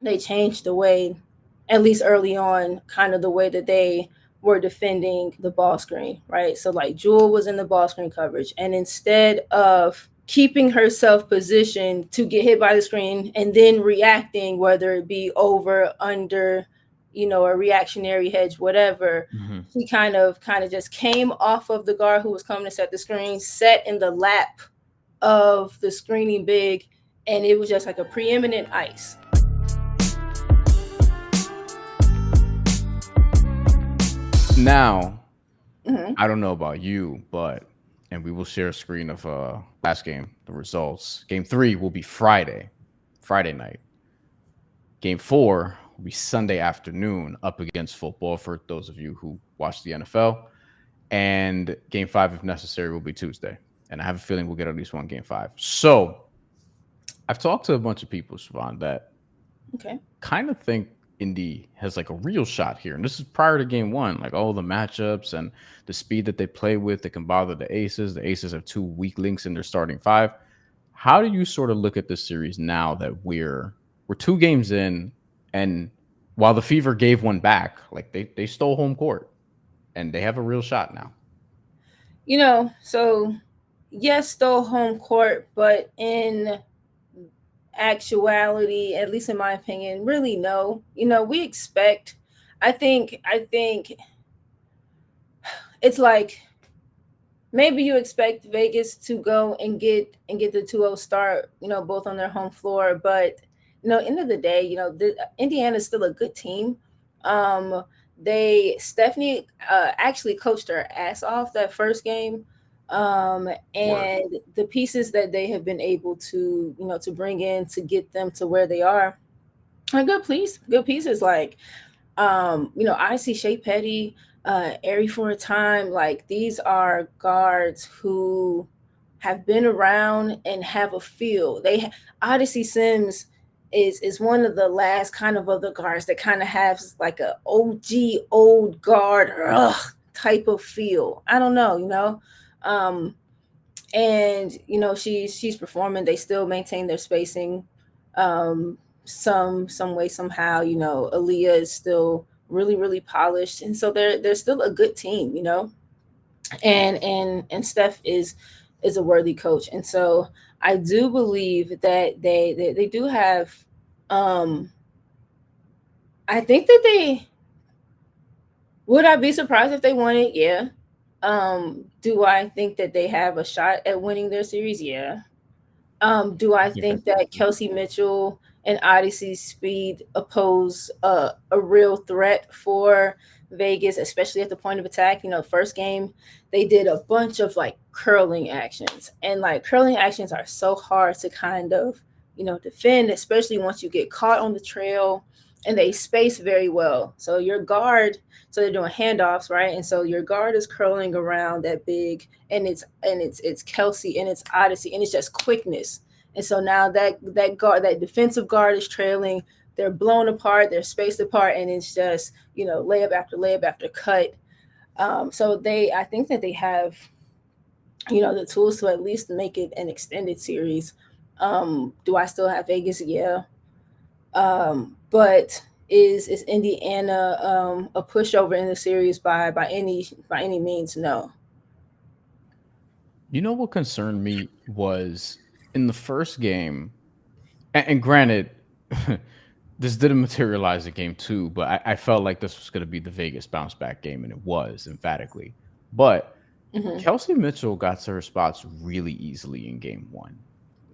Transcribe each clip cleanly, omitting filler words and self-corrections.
they changed the way, at least early on, kind of the way that they were defending the ball screen, right? So like Jewel was in the ball screen coverage, and instead of keeping herself positioned to get hit by the screen and then reacting, whether it be over, under, a reactionary hedge, whatever, Hmm. she kind of just came off of the guard who was coming to set the screen, set in the lap of the screening big, and it was just like a preeminent ice. Now, Mm-hmm. I don't know about you, but and we will share a screen of last game, the results. Game 3 will be Friday night. Game 4 will be Sunday afternoon up against football for those of you who watch the NFL. And game 5, if necessary, will be Tuesday. And I have a feeling we'll get at least one game 5. So I've talked to a bunch of people, Siobhan, that Okay. kind of think Indy has like a real shot here. And this is prior to game 1, like all the matchups and the speed that they play with that can bother the Aces. The Aces have 2 weak links in their starting 5. How do you sort of look at this series now that we're 2 games in, and while the Fever gave one back, like they stole home court and they have a real shot now. So yes, still home court, but in actuality, at least in my opinion, really no. We expect. I think it's like maybe you expect Vegas to go and get the 2-0 start, both on their home floor, but end of the day, Indiana's still a good team. Um they Stephanie actually coached her ass off that first game. Word. And the pieces that they have been able to bring in to get them to where they are good pieces like I see Shea Petty, Airy for a time. Like these are guards who have been around and have a feel. Odyssey Sims is one of the last kind of the guards that kind of has like a OG old guard type of feel. I don't know. Um, and she's performing. They still maintain their spacing, um some way somehow. Aaliyah is still really really polished, and so they're still a good team. And Steph is a worthy coach, and so I do believe that they do have. um I think that they would. I be surprised if they won it? Yeah. Do I think that they have a shot at winning their series? Yeah. Do I Yeah. think that Kelsey Mitchell and Odyssey's speed oppose a real threat for Vegas, especially at the point of attack? First game they did a bunch of like curling actions, and like curling actions are so hard to kind of defend, especially once you get caught on the trail. And they space very well. So your guard, so they're doing handoffs, right? And so your guard is curling around that big, and it's Kelsey and it's Odyssey, and it's just quickness. And so now that defensive guard is trailing. They're blown apart. They're spaced apart, and it's just layup after layup after cut. So I think that they have the tools to at least make it an extended series. Do I still have Vegas? Yeah. But is Indiana a pushover in the series by any means? No. You know what concerned me was in the first game, and granted, this didn't materialize in game 2, but I felt like this was going to be the Vegas bounce back game, and it was emphatically. But Hmm. Kelsey Mitchell got to her spots really easily in game 1,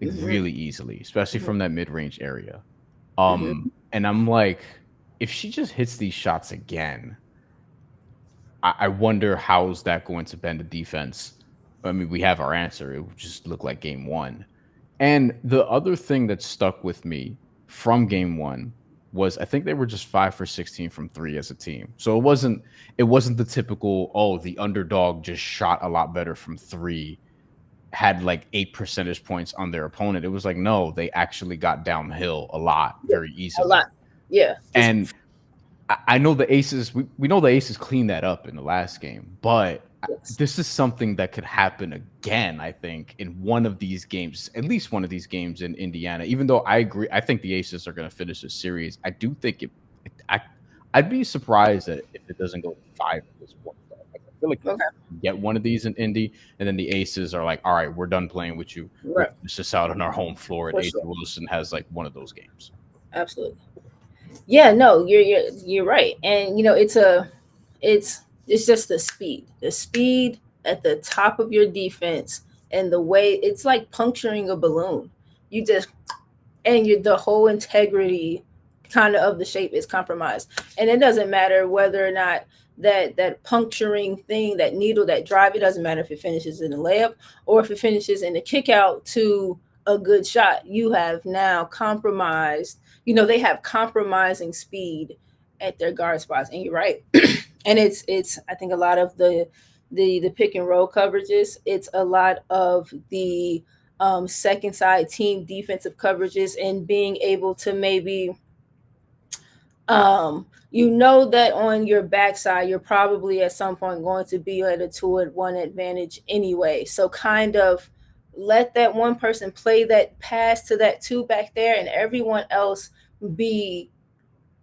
like Hmm. really easily, especially Hmm. from that mid range area. Hmm. And I'm like, if she just hits these shots again, I wonder how's that going to bend the defense. I mean, we have our answer. It would just look like game 1. And the other thing that stuck with me from game 1 was I think they were just 5 for 16 from 3 as a team. So it wasn't the typical, oh, the underdog just shot a lot better from 3, had like 8 percentage points on their opponent. It was like, no, they actually got downhill a lot Yeah, very a lot. easily. Yeah, just And I know the Aces, we know the Aces cleaned that up in the last game, but Yes. This is something that could happen again, I think, in one of these games, at least one of these games in Indiana. Even though I agree, I think the Aces are going to finish the series. I do think I'd be surprised that if it doesn't go to five at this point. Like, I feel like Okay. we get one of these in Indy, and then the Aces are like, all right, we're done playing with you. We'll Right. finish this out on our home floor, and For AJ sure. Wilson has like one of those games. Absolutely. Yeah. No, you're right. And it's it's just the speed at the top of your defense, and the way it's like puncturing a balloon. You just and the whole integrity kind of the shape is compromised, and it doesn't matter whether or not that puncturing thing, that needle, that drive, it doesn't matter if it finishes in a layup or if it finishes in a kick out to a good shot. You have now compromised, they have compromising speed at their guard spots, and you're right. And it's I think a lot of the pick and roll coverages, it's a lot of the second side team defensive coverages, and being able to maybe that on your backside you're probably at some point going to be at a 2-1 advantage anyway, so kind of let that one person play that pass to that two back there, and everyone else be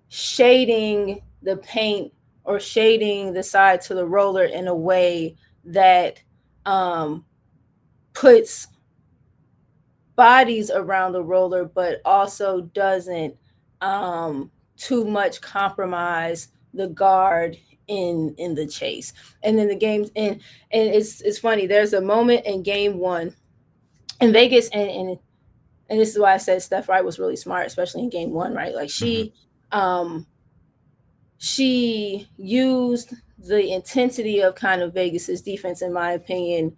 shading the paint or shading the side to the roller in a way that um, puts bodies around the roller, but also doesn't too much compromise the guard in the chase. And then the games and it's funny. There's a moment in game one in Vegas, and this is why I said Steph Wright was really smart, especially in game one, right? Like Hmm. um she used the intensity of kind of Vegas's defense, in my opinion,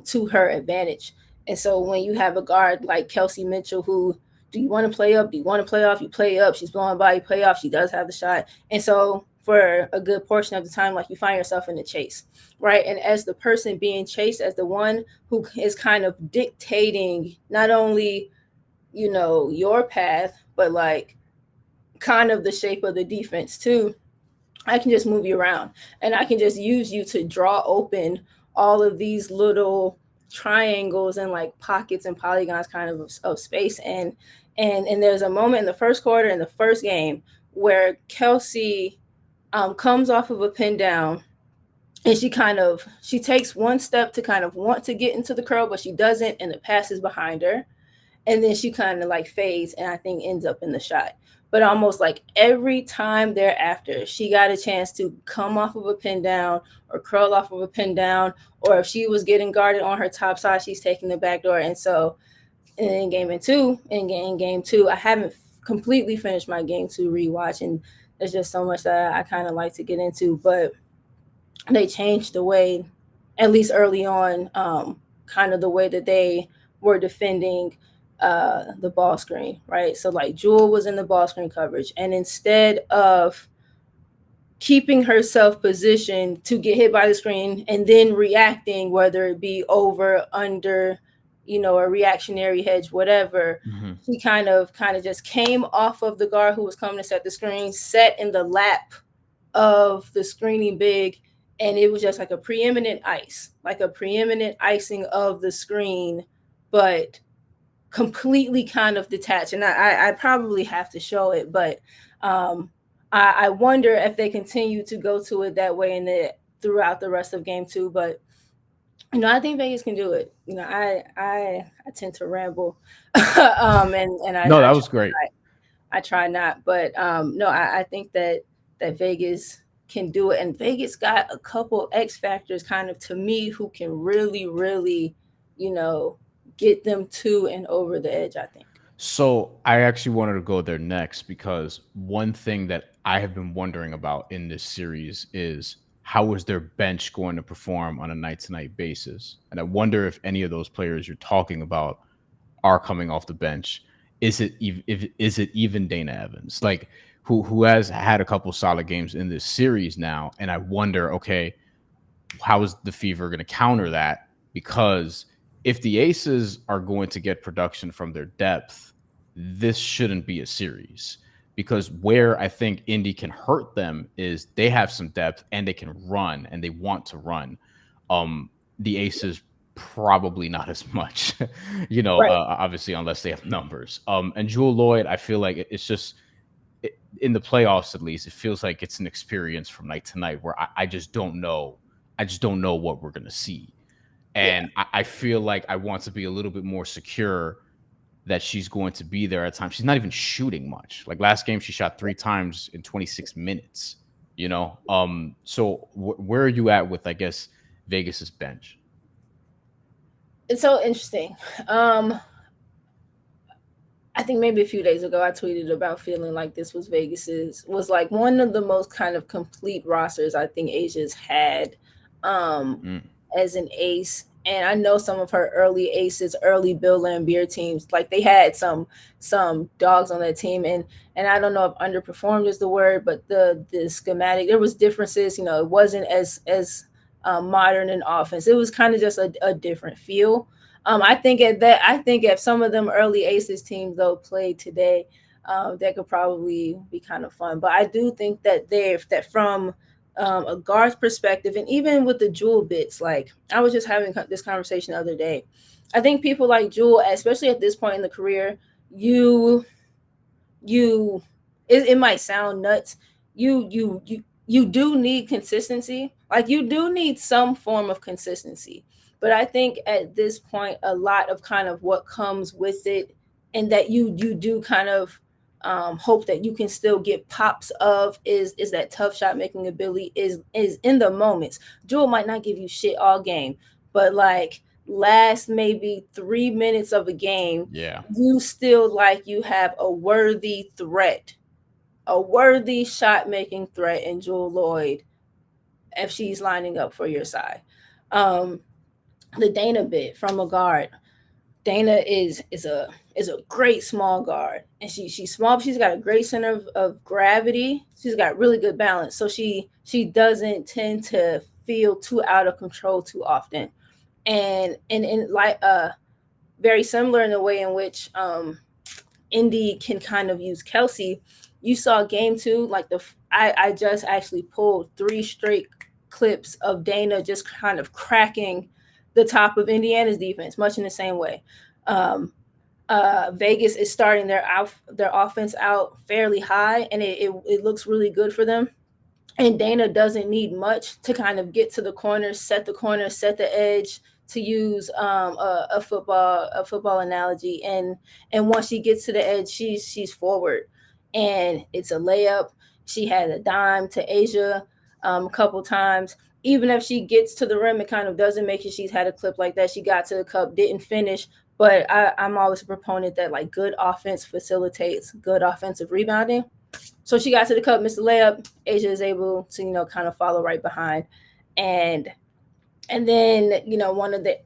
to her advantage. And so when you have a guard like Kelsey Mitchell, who, do you want to play up? Do you want to play off? You play up. She's blowing by. You play off. She does have the shot. And so for a good portion of the time, like, you find yourself in the chase, right? And as the person being chased, as the one who is kind of dictating not only your path, but like kind of the shape of the defense too, I can just move you around, and I can just use you to draw open all of these little triangles and like pockets and polygons kind of space. And there's a moment in the first quarter in the first game where Kelsey comes off of a pin down, and she takes one step to kind of want to get into the curl, but she doesn't, and it passes behind her, and then she kind of like fades, and I think ends up in the shot. But almost like every time thereafter, she got a chance to come off of a pin down or curl off of a pin down, or if she was getting guarded on her top side, she's taking the back door. And so in game two, I haven't completely finished my game two rewatch, and there's just so much that I kind of like to get into, but they changed the way, at least early on, kind of the way that they were defending the ball screen, right? So like Jewel was in the ball screen coverage, and instead of keeping herself positioned to get hit by the screen and then reacting, whether it be over, under, a reactionary hedge, whatever, Hmm. she kind of just came off of the guard who was coming to set the screen, set in the lap of the screening big, and it was just like a preeminent ice, like a preeminent icing of the screen, but completely kind of detached. And I probably have to show it, but I wonder if they continue to go to it that way in the throughout the rest of game two. But I think Vegas can do it. I tend to ramble, and No, that was great. I try not, but no, I think that Vegas can do it, and Vegas got a couple X factors, kind of, to me, who can really, really, you know, get them to and over the edge, I think. So I actually wanted to go there next because one thing that I have been wondering about in this series is how is their bench going to perform on a night to night basis? And I wonder if any of those players you're talking about are coming off the bench. Is it even Dana Evans, like who has had a couple solid games in this series now? And I wonder, okay, how is the Fever going to counter that? Because if the Aces are going to get production from their depth, this shouldn't be a series. Because where I think Indy can hurt them is they have some depth and they can run and they want to run. The aces probably not as much, Right. obviously unless they have numbers. And Jewel Lloyd, I feel like it's just in the playoffs at least, it feels like it's an experience from night to night where I just don't know. I just don't know what we're gonna see. Yeah. And I feel like I want to be a little bit more secure that she's going to be there at times. She's not even shooting much. Like last game, she shot 3 times in 26 minutes. So where are you at with, I guess, Vegas's bench? It's so interesting. Um, I think maybe a few days ago I tweeted about feeling like this was like one of the most kind of complete rosters I think Asia's had um Mm, as an ace. And I know some of her early aces, early Bill Lambier teams, like they had some dogs on that team, and I don't know if underperformed is the word, but the schematic, there was differences. It wasn't as modern in offense. It was kind of just a different feel. I think if some of them early Aces teams though played today, that could probably be kind of fun. But I do think that from a guard's perspective, and even with the Jewel bits, like I was just having this conversation the other day. I think people like Jewel, especially at this point in the career, you you it might sound nuts. You do need consistency. Like you do need some form of consistency. But I think at this point, a lot of kind of what comes with it, and that you do kind of hope that you can still get pops of, is that tough shot making ability, is in the moments. Jewel might not give you shit all game, but like last maybe 3 minutes of a game, yeah. you still like you have a worthy shot making threat in Jewel Lloyd if she's lining up for your side. Um, the Dana bit from a guard. Dana is a great small guard, and she's small, but she's got a great center of gravity. She's got really good balance, so she doesn't tend to feel too out of control too often. And like very similar in the way in which Indy can kind of use Kelsey. You saw game two, like I just actually pulled three straight clips of Dana just kind of cracking the top of Indiana's defense, much in the same way. Um, Vegas is starting their offense out fairly high, and it looks really good for them. And Dana doesn't need much to kind of get to the corner, set the edge, to use a football analogy. And once she gets to the edge, she's forward, and it's a layup. She had a dime to Asia a couple times. Even if she gets to the rim, it kind of doesn't make it. She's had a clip like that. She got to the cup, didn't finish. But I'm always a proponent that like good offense facilitates good offensive rebounding. So she got to the cup, missed the layup. Asia is able to, kind of follow right behind. And and then, one of the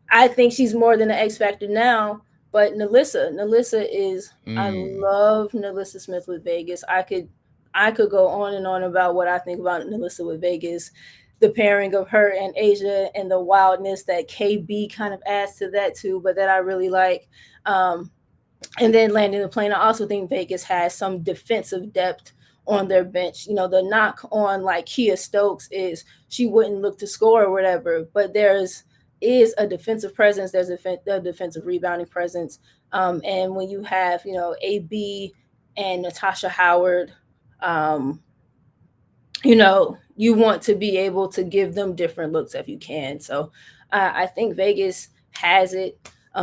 I think she's more than an X factor now, but Nalissa is I Mm, love Nalissa Smith with Vegas. I could go on and on about what I think about Nalissa with Vegas. The pairing of her and Asia and the wildness that KB kind of adds to that too, but that I really like. Um, and then landing the plane. I also think Vegas has some defensive depth on their bench. The knock on like Kia Stokes is she wouldn't look to score or whatever, but is a defensive presence. There's a defensive rebounding presence. And when you have AB and Natasha Howard, um, you want to be able to give them different looks if you can. So I think Vegas has it.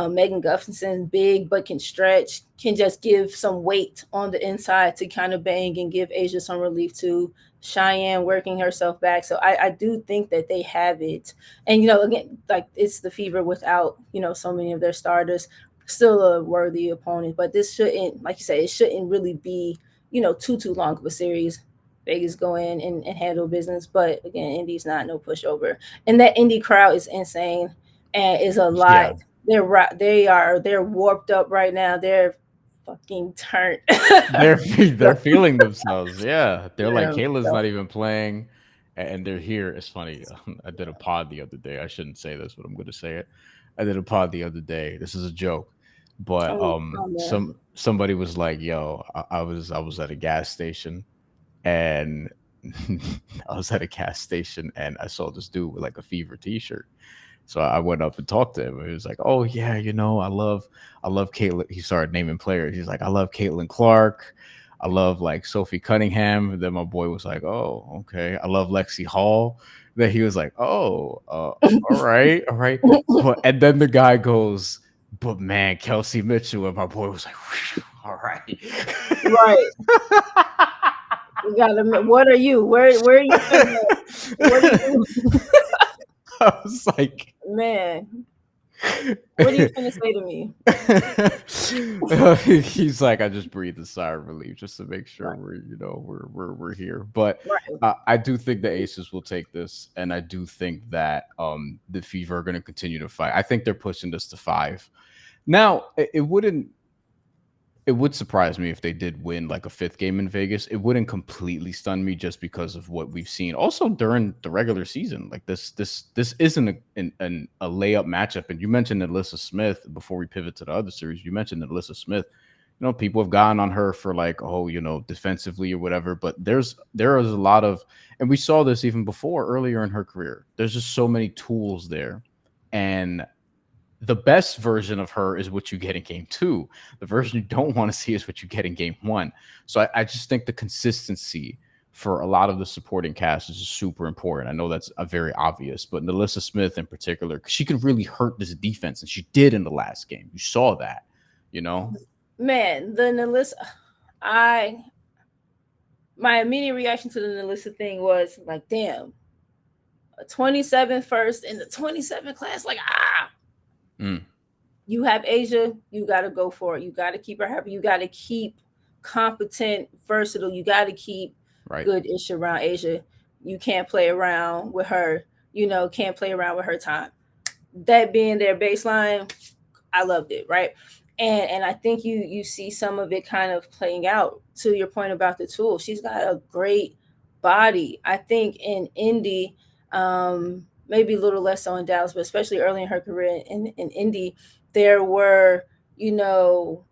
Megan Gustafson, big but can stretch, can just give some weight on the inside to kind of bang and give Asia some relief too. Cheyenne working herself back. So I do think that they have it. And, again, like it's the Fever without, so many of their starters. Still a worthy opponent. But this shouldn't, like you said, it shouldn't really be, too long of a series. Vegas go in and handle business. But again, Indy's not no pushover. And that Indy crowd is insane and is a lot. yeah. They're warped up right now. They're fucking turned. They're feeling themselves. Yeah, they're like Yeah, Kayla's so, not even playing, and they're here. It's funny. I did a pod the other day. I shouldn't say this, but I'm going to say it. I did a pod the other day. This is a joke, but oh man. somebody was like, "Yo, I was at a gas station, and I was at a gas station and I saw this dude with like a Fever T-shirt. So I went up and talked to him. He was like, "Oh yeah, I love Caitlin." He started naming players. He's like, "I love Caitlin Clark. I love like Sophie Cunningham." And then my boy was like, "Oh, okay. I love Lexi Hall." Then he was like, "Oh, all right, all right." But and then the guy goes, "But man, Kelsey Mitchell." And my boy was like, "Whew, all right." Right. You gotta. What are you? Where are you finna? What are you, I was like, man? What are you finna say to me? he's like, I just breathed a sigh of relief just to make sure Right. we're, we're here. But Right. I do think the Aces will take this, and I do think that the Fever are going to continue to fight. I think they're pushing this to 5. Now, it would surprise me if they did win like a fifth game in Vegas. It wouldn't completely stun me just because of what we've seen. Also during the regular season, like this isn't a layup matchup. And you mentioned Alyssa Smith before we pivot to the other series. You mentioned Alyssa Smith. People have gone on her for like, oh, defensively or whatever. But there is a lot of, and we saw this even before earlier in her career. There's just so many tools there, and the best version of her is what you get in game 2. The version you don't want to see is what you get in game 1. So I just think the consistency for a lot of the supporting cast is super important. I know that's a very obvious, but Alyssa Smith in particular, she can really hurt this defense, and she did in the last game. You saw that, you know? Man, the Nalissa. I My immediate reaction to the Nalissa thing was like, damn, a 27 first in the 27 class, like Mm, you have Asia, you got to go for it. You got to keep her happy. You got to keep competent, versatile. You got to keep right. good ish around Asia. You can't play around with her. Can't play around with her time. That being their baseline, I loved it, right? And I think you see some of it kind of playing out to your point about the tool. She's got a great body. I think in Indy, maybe a little less so in Dallas, but especially early in her career in Indy, there were, you know,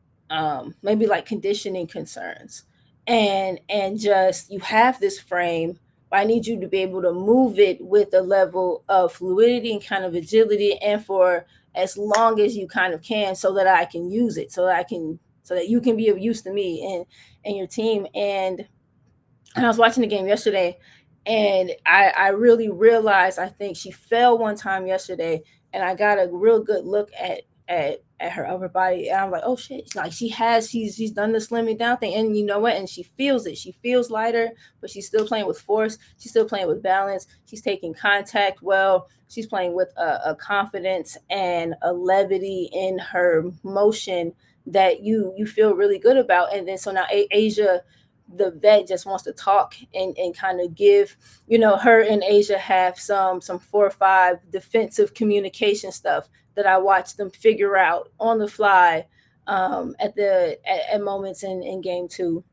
maybe like conditioning concerns. And just you have this frame, but I need you to be able to move it with a level of fluidity and kind of agility, and for as long as you kind of can, so that I can use it, so that you can be of use to me and your team. And I was watching the game yesterday, and I really realized, I think she fell one time yesterday, and I got a real good look at her upper body, and I'm like, oh shit, like she's done the slimming down thing, and you know what? And she feels it. She feels lighter, but she's still playing with force. She's still playing with balance. She's taking contact well. She's playing with a confidence and a levity in her motion that you feel really good about. And then so now Asia, the vet, just wants to talk and kind of give, her and Asia have some 4 or 5 defensive communication stuff that I watched them figure out on the fly, at moments in game 2.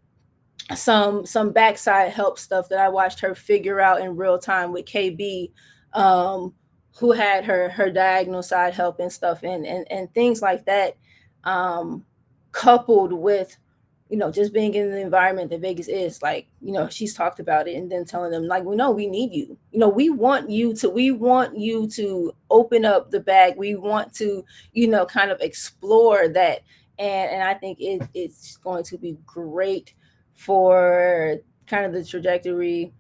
Some backside help stuff that I watched her figure out in real time with KB, um, who had her diagonal side help and stuff, and things like that, um, coupled with, just being in the environment that Vegas is, like, she's talked about it, and then telling them, like, we know we need you. We want you to open up the bag. We want to, kind of explore that. And I think it's going to be great for kind of the trajectory,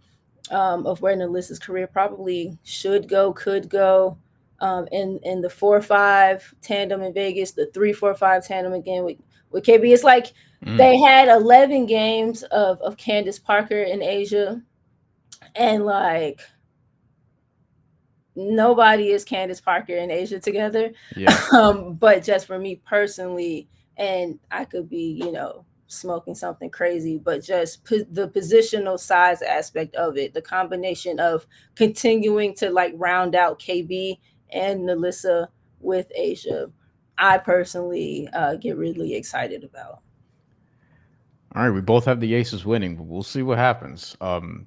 of where Nalissa's career probably should go, could go, in the 4-5 tandem in Vegas, the 3-4-5 tandem again with KB. It's like Mm, they had 11 games of Candace Parker in Asia, and like nobody is Candace Parker in Asia together. yeah. But just for me personally, and I could be, smoking something crazy, but just the positional size aspect of it, the combination of continuing to like round out KB and Nalissa with Asia, I personally get really excited about. All right, we both have the Aces winning, but we'll see what happens.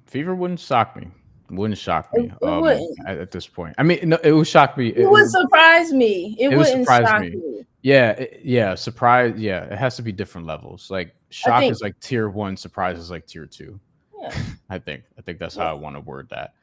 Fever wouldn't shock me. Wouldn't shock me. It wouldn't. At this point, I mean, no, it would shock me. It would surprise me. It It would wouldn't surprise shock me. me. Yeah, yeah, surprise. Yeah, it has to be different levels. Like I shock think is like tier 1, surprise is like tier 2. Yeah. I think that's how Yeah. I want to word that.